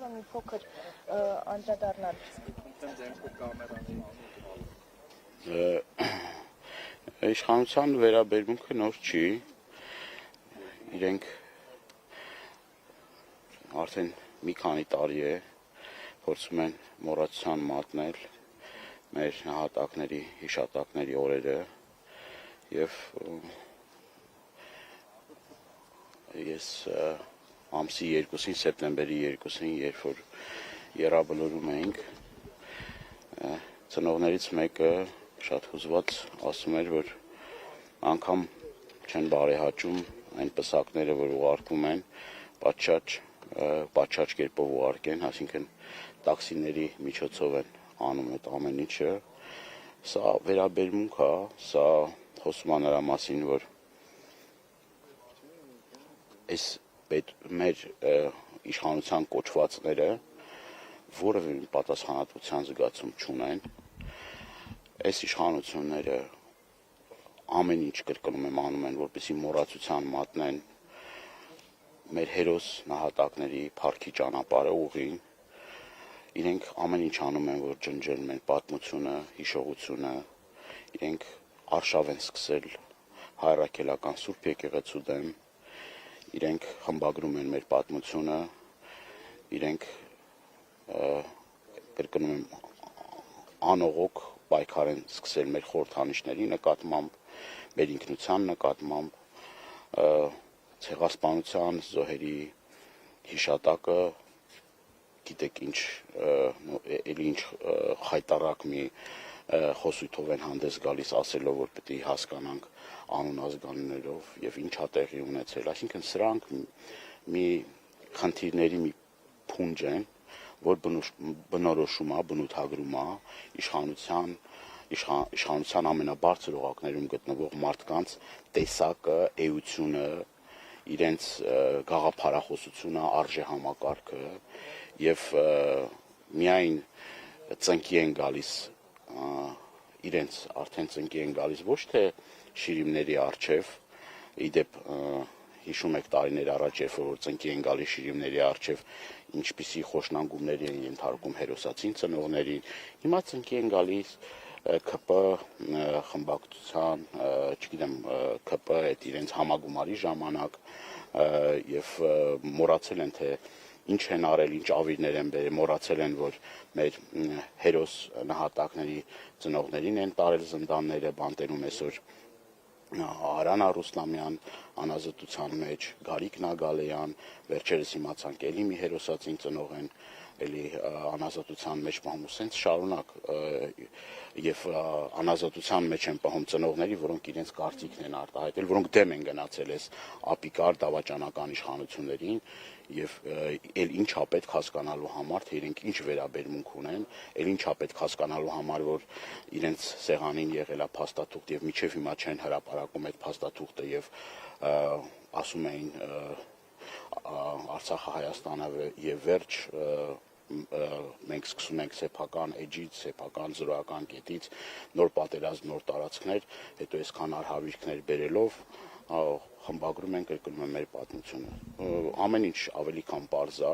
Եթե մի փոքր անդրադառնալ Իշխանության վերաբերմունքը նոր չի, իրենք արդեն մի քանի տարի է փորձում են մոռացության մատնել մեր նահատակների, հիշատակների օրերը եւ ես ամսի 2-ին, սեպտեմբերի 2-ին, երբ որ եռաբլուրում էինք, ծնողներից մեկը շատ հուզված ասում էր, որ անգամ չեն բարեհաճում այն պսակները, որ ուղարկում են, պատշաճ կերպով ուղարկեն, այսինքն տաքսիների միջոցով են անում այդ ամեն ինչը, սա վերաբերմունք է, սա խոսում է նրա մասին, որ այս մեր իշխանության կոչվածները որևէ պատասխանատվության զգացում չունեն, այս իշխանությունները ամեն ինչ կրկնում եմ անում են, որպեսզի մոռացության մատնեն մեր հերոս նահատակների փառքի ճանապարհը ուղին, իրենք ամեն ինչ անում են, որ ջնջեն մեր պատմությունը, հիշողությունը, իրենք արշավ են սկսել հայրաքելական Սուրբ եկեղեցու դեմ, իրենք խմբագրում են մեր պատմությունը, իրենք կրկնում եմ անողոք պայքար են սկսել մեր խորհրդանիշների նկատմամբ, մեր ինքնության նկատմամբ, ցեղասպանության զոհերի հիշատակը, գիտեք ինչ, էլի ինչ խայտառակ մի խոսույթով են հանդես գալիս ասելով, որ պետք է հասկանանք անուն ազգանուններով եւ ինչա տեղի ունեցել, այսինքն սրանք մի խնդիրների մի փունջ են, որ բնորոշում է, բնութագրում է իշխանության ամենաբարձր օղակներում գտնվող մարդկանց տեսակը, էությունը, իրենց գաղափարախոսությունը, արժեհամակարգը եւ միայն ծնկի են գալիս իրենց արդեն ծնկի են գալիս ոչ թե շիրիմների առջև, իդեպ հիշում եք տարիներ առաջ, երբ որ ծնկի են գալիս շիրիմների առջև, ինչպիսի խոշնանգումների են ենթարկում հերոսացին ծնողներին, հիմա ծնկի են գալիս ԿՊ խմբակցության, չգիտեմ, ԿՊ այդ իրենց համագումարի ժամանակ եւ մոռացել են թե ինչ են արել, ինչ ավիրներ են բերել, մոռացել են, որ մեր հերոս նահատակների ծնողներին են տարել զնդանները, բանտերում այսօր Արան Արուսլամյան անազատության մեջ, Գարիկ Նագալեյան, վերջերս իմացանք էլի մի հերոսացին ծնող են էլի անազատության մեջ պահում, սենց շարունակ եւ անազատության մեջ են պահում ծնողների, որոնք իրենց կարծիքն են արտահայտել, որոնք դեմ են գնացել այս ապիկար դավաճանական իշխանություններին եւ էլ ինչա պետք հասկանալու համար, թե իրենք ինչ վերաբերմունք ունեն, էլ ինչա պետք հասկանալու համար, որ իրենց սեղանին եղել է փաստաթուղթ եւ միջև հիմա չեն հրապարակում այդ փաստաթուղթը եւ ասում էին Արցախը Հայաստանը եւ վերջ մենք սկսում ենք սեփական էջից, սեփական զրոյական կետից, նոր պատերազմ, նոր տարածքներ, հետո այսքան արհավիրքներ բերելով խմբագրում են, կրկնում են մեր պատմությունը։ Ամեն ինչ ավելի քան պարզ է,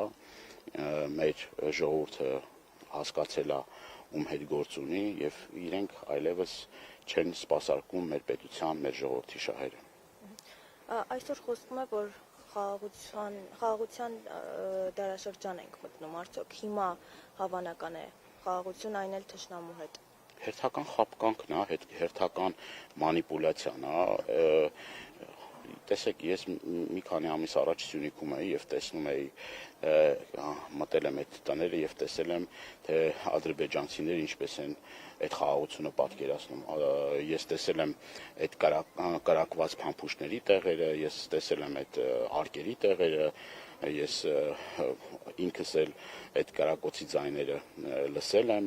մեր ժողովուրդը հասկացել է ում հետ գործ ունի եւ իրենք այլևս չեն սպասարկում մեր պետության, մեր ժողովրդի շահերը։ Այսօր խոսվում է, որ խաղաղության դարաշրջան ենք մտնում, արդյոք հիմա հավանական է խաղաղություն այն էլ թշնամու հետ։ Հերթական խաբկանքն է, հերթական մանիպուլյացիան է, տեսեք, ես մի քանի ամիս առաջ Սյունիքում էի եւ տեսնում էի, մտել եմ այդ տները եւ տեսել եմ, թե ադրբեջանցիները ինչպես են այդ խաղաղությունը պատկերացնում, ես տեսել եմ այդ կարակված փամփուշտների տեղերը, ես տեսել եմ այդ արկերի տեղերը, ես ինքս էլ այդ կարակոցի ձայները լսել եմ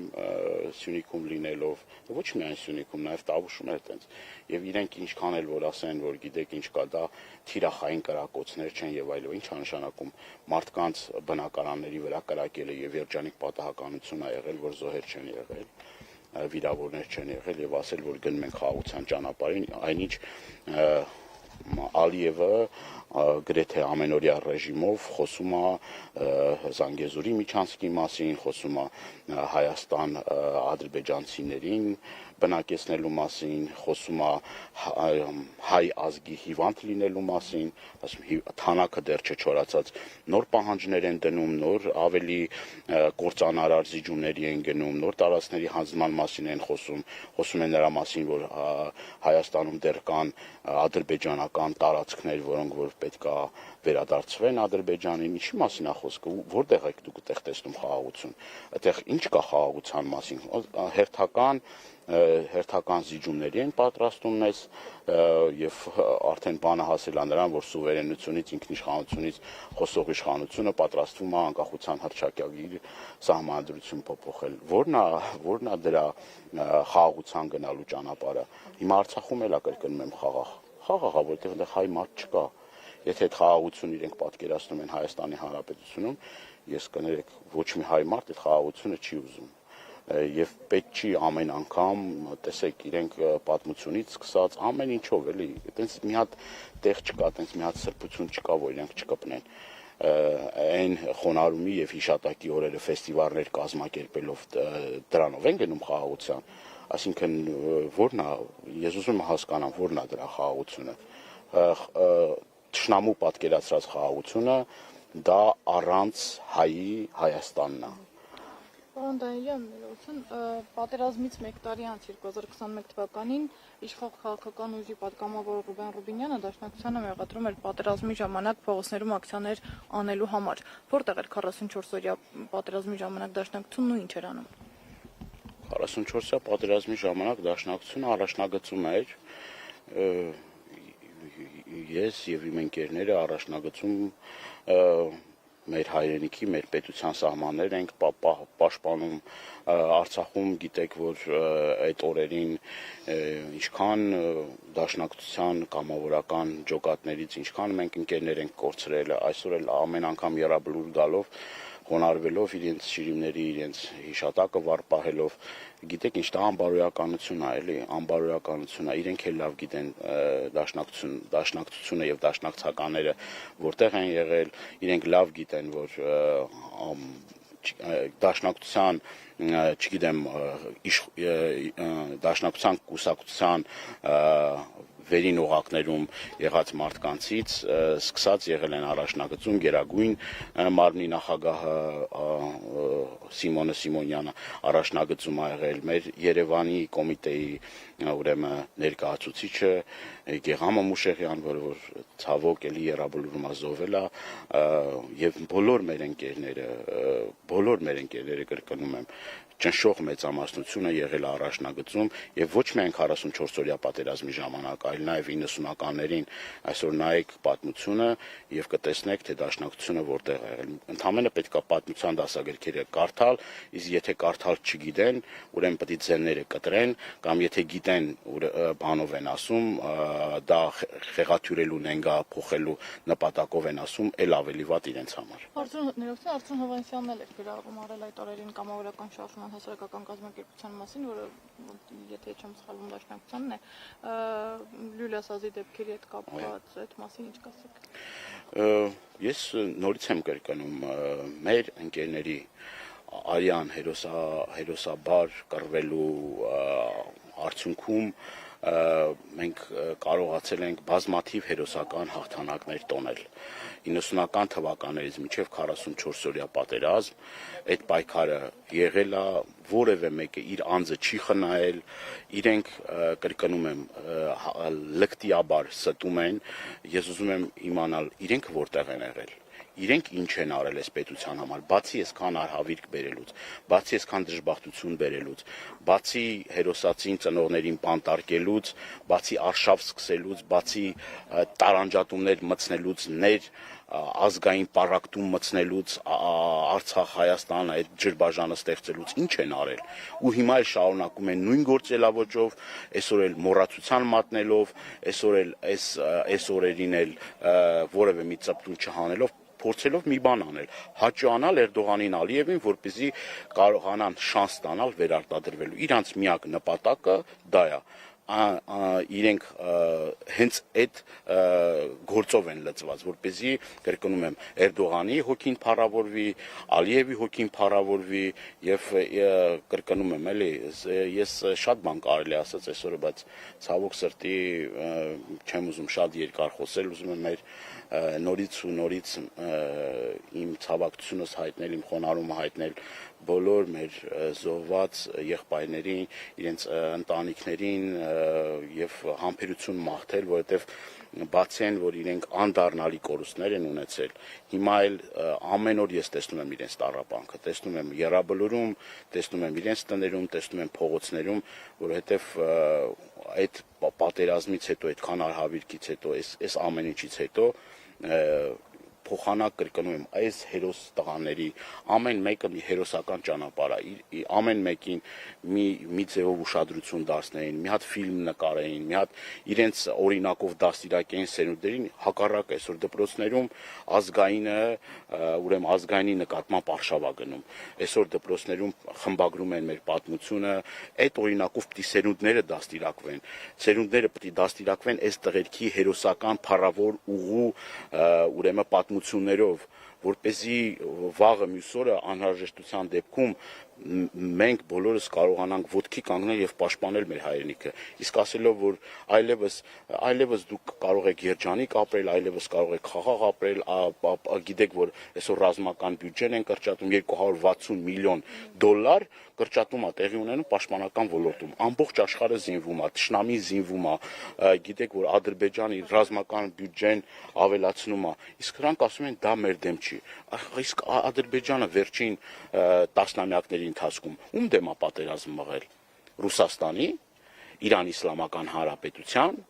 Սյունիքում լինելով, ոչ միայն Սյունիքում, նաև Տավուշում էլ տենց, եւ իրենք ինչքան էլ որ ասեն, որ գիտեք ինչ կա, դա թիրախային կարակոցներ չեն եւ այլն, ինչ նշանակում մարդկանց բնակարանների վրա կրակելը եւ երջանիկ պատահականություն ա եղել, որ զոհեր չեն եղել, վիրավորներ չեն եղել եւ ասել, որ գնում ենք խաղաղության ճանապարհին, այնինչ Ալիևը գրեթե ամենօրյա ռեժիմով խոսում է Զանգեզուրի միջանցքի մասին, խոսում է Հայաստան ադրբեջանցիներին բնակեցնելու մասին, խոսում է հայ ազգի հիվանդ լինելու մասին, թանակը դեռ չչորացած նոր պահանջներ են դնում, նոր ավելի կործանարար զիջումների են գնում, նոր տարածքների հանձնման մասին են խոսում են նրա մասին, որ Հայաստանում դեռ կան ադրբեջանական տարածքներ, որոնք որ պետք է վերադարձվեն Ադրբեջանին, ինչի մասին է խոսքը, որտեղ եք դուք այդտեղ տեսնում խաղաղություն, այդտեղ ինչ կա խաղաղության մասին, հերթական զիջումների են պատրաստում մեզ եւ արդեն բանը հասել է նրան, որ սուվերենությունից, ինքնիշխանությունից խոսող իշխանությունը պատրաստվում է անկախության հռչակագիր սահմանադրություն փոփոխել, որն է դրա խաղաղության գնալու ճանապարհը։ Հիմա Արցախում էլ կրկնում եմ խաղաղ, որտեղ այնտեղ հայ մարդ չկա։ Եթե այդ խաղաղություն իրենք պատկերացնում են Հայաստանի Հանրապետությունում, ես կներեք, ոչ մի հայ մարդ այդ խաղաղությունը չի ուզում։ Եվ պետք չի ամեն անգամ, տեսեք, իրենք պատմությունից սկսած ամեն ինչով էլի, այտենց մի հատ տեղ չկա, այտենց մի հատ սրբություն չկա, որ իրենք չկպնեն։ Այն խոնարհումի եւ հիշատակի օրերը ֆեստիվալներ կազմակերպելով դրանով են գնում խաղաղության, այսինքն որն է, ես ուզում եմ հասկանամ, որն է դրա խաղաղությունը։ Թշնամու պատկերացրած խաղաղությունը դա առանց հայի Հայաստանն է։ Պարոն Դանիելյան, պատերազմից 1 տարի անց 2021 թվականին իշխող քաղաքական ուժի պատգամավոր Ռուբեն Ռուբինյանը Դաշնակցությանը մեղադրում էր պատերազմի ժամանակ փողոցներում ակցիաներ անելու համար։ Որտեղ էր 44-օրյա պատերազմի ժամանակ Դաշնակցությունն ու ինչ էր անում։ 44-օրյա պատերազմի ժամանակ Դաշնակցությունը առաջնագծում էր ես եւ իմ ընկերները առաջնագծում մեր հայրենիքի, մեր պետության սահմաններ ենք պաշտպանում Արցախում, գիտեք, որ այդ օրերին ինչքան դաշնակցության կամավորական ջոկատներից ինչքան մենք ընկերներ ենք կորցրել, այսօր էլ ամեն անգամ եռաբլուր գալով խոնարհվելով իրենց շիրիմների, իրենց հիշատակը վառ պահելով, գիտեք ինչ դա անբարոյականություն է, էլի, անբարոյականություն է, իրենք էլ լավ գիտեն դաշնակցությունը եւ դաշնակցականները որտեղ են եղել, իրենք լավ գիտեն, որ դաշնակցության, չգիտեմ, դաշնակցության կուսակցության վերին օղակներում եղած մարդկանցից սկսած եղել են առաջնագծում Գերագույն մարմնի նախագահը Սիմոնը Սիմոնյանը առաջնագծում ա եղել մեր Երևանի կոմիտեի ուրեմն ներկայացուցիչը Գեգամը Մուշեղյան, որ ցավոք էլի եռաբլուրում ազովել է եւ բոլոր մեր ընկերները կրկնում եմ ճնշող մեծամասնությունը եղել է առաջնագծում եւ ոչ միայն 44-օրյա պատերազմի ժամանակ, այլ նաեւ 90-ականներին այսօր նայեք պատմությունը եւ կտեսնեք թե դաշնակցությունը որտեղ է եղել։ Ընդհանրապես պետքա պատմության դասագրքերը կարդալ, իսկ եթե կարդալ չգիտեն, ուրեմն պետք է ձենները կտրեն կամ եթե գիտեն բանով են ասում, դա խեղաթյուրելու նենգա փոխելու նպատակով են ասում, ել ավելի վատ իրենց համար։ Արծրուն Հովանեսյանն էլ է գրառում արել այդ օրերին կամավորական շարժման հասարակական կազմակերպության մասին, որը եթե չեմ սխալվում դաշնակցությունն է, Լյուլիա Սազի դեպքերի հետ կապված այդ մասին ինչ կասեք։ Ես նորից եմ կրկնում մեր ընկերների արյան հերոսաբար կռվելու արդյունքում մենք կարողացել ենք բազմաթիվ հերոսական հաղթանակներ տոնել 90-ական թվականներից մինչև 44-օրյա պատերազմ այդ պայքարը եղել է որևէ մեկը իր անձը չի խնայել իրենք կրկնում եմ լկտիաբար ստում են ես ուզում եմ իմանալ իրենք որտեղ են եղել իրենք ինչ են արել այս պետության համար, բացի այսքան արհավիրք բերելուց, բացի այսքան դժբախտություն բերելուց, բացի հերոսացին ծնողներին բանտարկելուց, բացի արշավ սկսելուց, բացի տարանջատումներ մտցնելուց, ազգային պառակտում մտցնելուց, Արցախ, Հայաստան այդ ջրբաժանը ստեղծելուց ինչ են արել։ Ու հիմա էլ շարունակում են նույն գործելավոճով, այսօր էլ մոռացության մատնելով, այսօր էլ այս օրերին էլ որևէ մի ծպտուն չհանելով փորձելով մի բան անել, հաճանալ Էրդողանին Ալիևին, որպեսզի կարողանան շանս ստանալ վերարտադրվելու։ Իրանց միակ նպատակը դա է։ իրենք հենց այդ գործով են լծված, որպեսզի կրկնում եմ Էրդողանի հոգին փառավորվի, Ալիևի հոգին փառավորվի եւ կրկնում եմ էլի ես շատ բան կարելի ասած այսօր, բայց ցավոք սրտի չեմ ուզում շատ երկար խոսել, ուզում եմ մեր նորից ու նորից իմ ցավակցությունս հայտնել, իմ խոնարհումը հայտնել բոլոր մեր զոհված եղբայրներին, իրենց ընտանիքներին եւ համբերություն մաղթել, որովհետեւ բացի այն, որ իրենք անդառնալի կորուստներ են ունեցել, հիմա էլ ամեն օր ես տեսնում եմ իրենց տառապանքը, տեսնում եմ Եռաբլուրում, տեսնում եմ իրենց տներում, տեսնում եմ փողոցներում, որովհետեւ այդ պատերազմից հետո, այդքան արհավիրքից հետո, այս ամեն ինչից հետո փոխանակ կրկնում եմ այս հերոս տղաների ամեն մեկը մի հերոսական ճանապարհ է ամեն մեկին մի ձևով ուշադրություն դարձնեին մի հատ ֆիլմ նկարեին մի հատ իրենց օրինակով դաստիարակային սերունդերին հակառակ այսօր դպրոցներում ազգայինը ուրեմն ազգայինի նկատմամբ արշավ է գնում այսօր դպրոցներում խմբագրում են մեր պատմությունը այդ օրինակով պիտի սերունդները դաստիարակվեն սերունդները պիտի դաստիարակվեն այս տղերքի հերոսական փառավոր ուղու ուրեմն պատմություններով որպեսզի վաղը մյուս օրը անհրաժեշտության դեպքում մենք բոլորս կարողանանք ոտքի կանգնել եւ պաշտպանել մեր հայրենիքը իսկ ասելով որ այլևս դուք կարող եք երջանիկ ապրել այլևս կարող եք խաղաղ ապրել գիտեք որ այսօր ռազմական բյուջեն են կրճատում 260 միլիոն դոլար կրճատում է տեղի ունենում պաշտպանական ոլորտում ամբողջ աշխարհը զինվում է թշնամին զինվում է գիտեք որ Ադրբեջանի ռազմական բյուջեն ավելացնում է իսկ նրանք ասում են դա մեր դեմ չի իսկ Ադրբեջանը վերջին տասնամյակների ընթացքում ում դեմ է պատերազմ մղել Ռուսաստանի Իրան Իսլամական Հանրապետության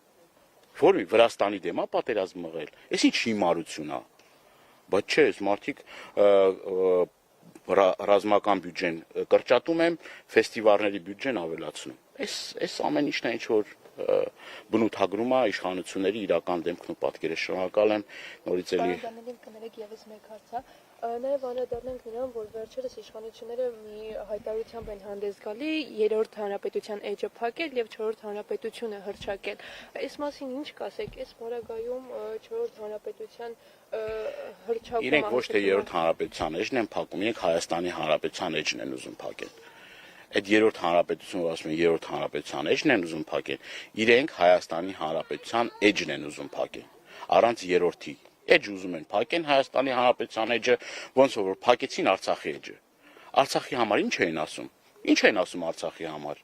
որի Վրաստանի դեմ է պատերազմ մղել այս ինչ հիմարություն է բայց չէ մարդիկ ռազմական բյուջեն կրճատում եմ ֆեստիվալների բյուջեն ավելացնում այս ամեն ինչն է ինչ որ բնութագրում է իշխանությունների իրական դեմքն ու պատկերը շնորհակալ եմ նորից էլի կներեք եւս մեկ հարց Նաև անդրադառնանք նրան, որ վերջերս իշխանությունները մի հայտարարությամբ են հանդես գալի երրորդ հանրապետության էջը փակել եւ չորրորդ հանրապետությունը հռչակել։ Այս մասին ինչ կասեք, այս բարագայում չորրորդ հանրապետության հռչակումը իրենք ոչ թե երրորդ հանրապետության էջն են փակում, իրենք Հայաստանի հանրապետության էջն են ուզում փակել։ Այդ երրորդ հանրապետությունը, ասում են երրորդ հանրապետության էջն են ուզում փակել, իրենք Հայաստանի հանրապետության էջն են ուզում փակել։ Առանց երրորդի Էջ ուզում են փակեն Հայաստանի Հանրապետության էջը, ոնց որ փակեցին Արցախի էջը։ Արցախի համար ինչ էին ասում։ Ինչ են ասում Արցախի համար։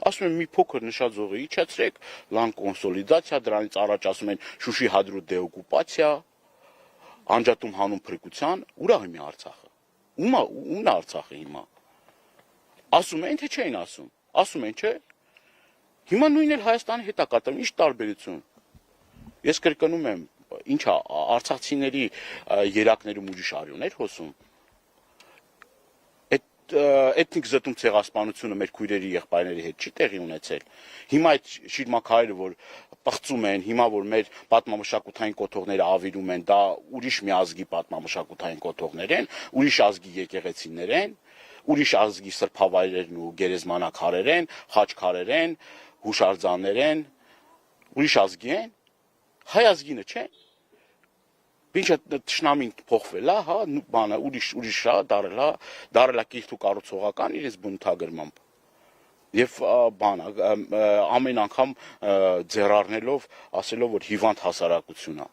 Ասում են մի փոքր նշաձողը իջեցրեք, լան կոնսոլիդացիա, դրանից առաջ ասում են Շուշի հադրուտ դեօկուպացիա, անջատում հանուն փրկության, ուր է հիմա Արցախը։ Ումն է Արցախը հիմա։ Ասում են թե չէին ասում։ Ասում են չէ։ Հիմա նույնն էլ Հայաստանի հետ է կատարվում, ինչ տարբերություն։ Ես կրկնում եմ Ինչա արցախցիների երակներում ուրիշ արյուններ հոսում այդ էթնիկ զտում ցեղասպանությունը մեր քույրերի եղբայրների հետ չի տեղի ունեցել հիմա այդ շիրմաքարերը որ պղծում են հիմա որ մեր պատմամշակութային կոթողները ավիրում են դա ուրիշ մի ազգի պատմամշակութային կոթողներ են ուրիշ ազգի եկեղեցիներ են ուրիշ ազգի սրբավայրերն ու գերեզմանակարեր են խաչքարեր են հուշարձաններ են ուրիշ ազգի են Հայ ազգինը չէ։ Ինչը տշնամին փոխվել է, հա, բանը ուրիշ է, դարել է կիրթ ու կառուցողական իրենց բնութագրմամբ։ Եվ բանը ամեն անգամ ձեռառնելով, ասելով որ հիվանդ հասարակություն է։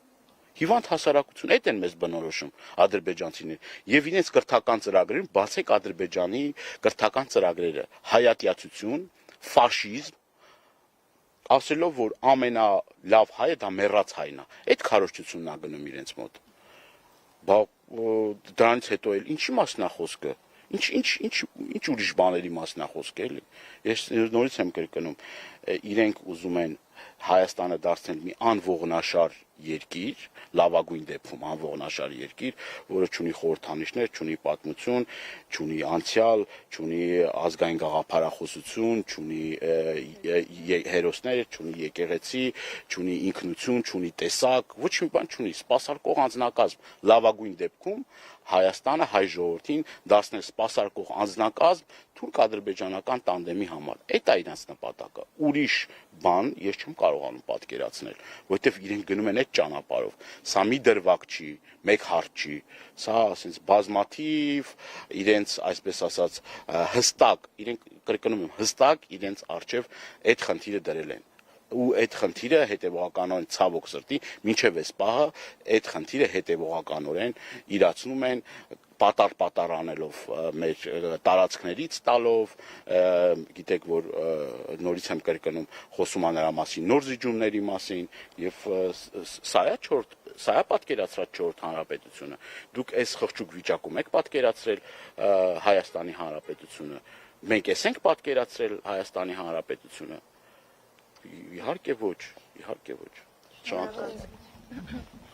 Հիվանդ հասարակություն, այդ են մեզ բնորոշում ադրբեջանցիներ։ Եվ իրենց կրթական ծրագրերում բացեք Ադրբեջանի կրթական ծրագրերը, հայատյացություն, ֆաշիզմ ասելով որ ամենալավ հայը դա մեռած հայն է այդ քարոզչությունն է գնում իրենց մոտ բա դրանից հետո էլ ինչի մասն է խոսքը ինչ ուրիշ բաների մասն է խոսքը էլի ես նորից եմ կրկնում իրենք ուզում են Հայաստանը դարձնել մի անողնաշար երկիր, լավագույն դեպքում անողնաշար երկիր, որը ունի խորհրդանիշներ, ունի պատմություն, ունի անցյալ, ունի ազգային գաղափարախոսություն, ունի հերոսներ, ունի եկեղեցի, ունի ինքնություն, ունի տեսակ, ոչ մի բան չունի, սպասարկող անձնակազմ, լավագույն դեպքում Հայաստանը հայ ժողովրդին դարձնել սպասարկող անձնակազմ թուրք-ադրբեջանական տանդեմի համար։ Այդ է իրենց նպատակը։ Ուրիշ բան ես չեմ կարողանում պատկերացնել, որովհետև իրենք գնում են այդ ճանապարհով։ Սա մի դրվագ չի, մեկ հարց չի, սա ասենց բազմաթիվ իրենց, այսպես ասած, հստակ, իրենք կրկնում եմ, հստակ իրենց արժև այդ խնդիրը դրել են։ Ու այդ խնդիրը հետևողականորեն ցավոք սրտի մինչև այս պահը այդ խնդիրը հետևողականորեն իրացնում են պատար անելով մեր տարածքներից տալով, գիտեք որ նորից եմ կրկնում խոսում նրա մասին նոր զիջումների մասին եւ սա է պատկերացրած 4-րդ հանրապետությունը։ Դուք այս խղճուկ վիճակում եք պատկերացրել Հայաստանի հանրապետությունը։ Մենք ես ենք պատկերացրել Հայաստանի հանրապետությունը։ Իհարկե ոչ, իհարկե ոչ։ Շնորհակալ եմ։